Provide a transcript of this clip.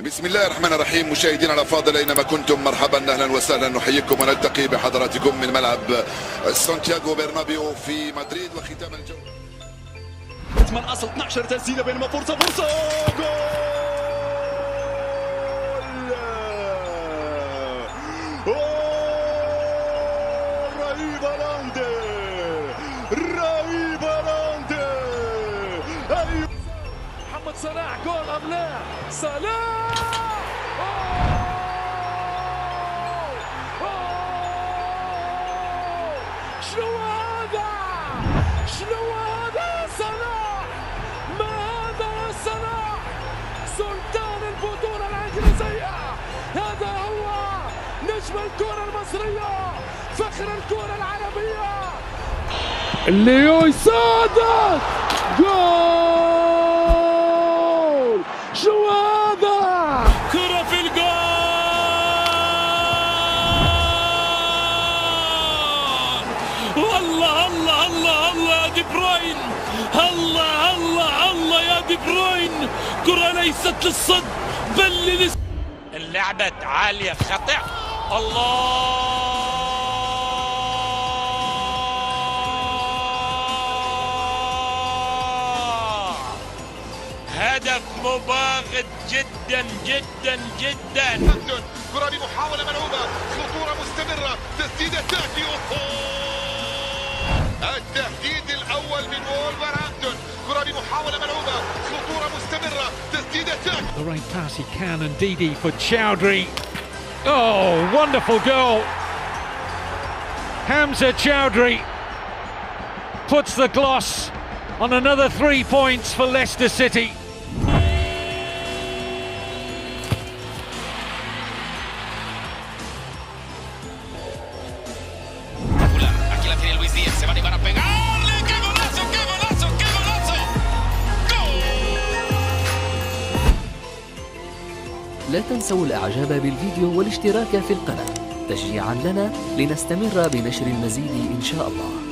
بسم الله الرحمن الرحيم. مشاهدينا الافاضل اينما كنتم، مرحبا اهلا وسهلا، نحييكم ونلتقي بحضراتكم من ملعب سانتياغو برنابيو في مدريد وختام الجوله. من اصل 12 تسديده بينما فرصه جول. رهيب هولاندي، رهيب هولاندي. محمد صلاح جول ام لا؟ صلاح شنو هذا؟ شنو هذا يا صلاح؟ ما هذا يا صلاح؟ سلطان البطولة الإنجليزية، هذا هو نجم الكرة المصرية، فخر الكرة العربية. ليو يصادق جول. شو هذا؟ كرة في الجول. الله الله الله الله يا دي بروين، الله الله الله يا دي بروين. كرة ليست للصد بل اللعبة عالية في خطأ. الله، هدف مباغت جدا جدا جدا. كرة بمحاولة ملعوبة، خطورة مستمرة، تسديدة تأتي. التهديد الأول من وولفرهامبتون، كرة بمحاولة ملعوبة، خطورة مستمرة، تسديدة تأتي. The right pass he can, and Didi for Chowdhury. Oh, wonderful goal. Hamza Chowdhury puts the gloss on another 3 points for Leicester City. Aquí la tiene Luis Díaz, se va a animar a pegarle. ¡Qué golazo, qué golazo, qué golazo! ¡Gol! لا تنسوا الاعجاب بالفيديو والاشتراك في القناة تشجيعا لنا لنستمر بنشر المزيد ان شاء الله.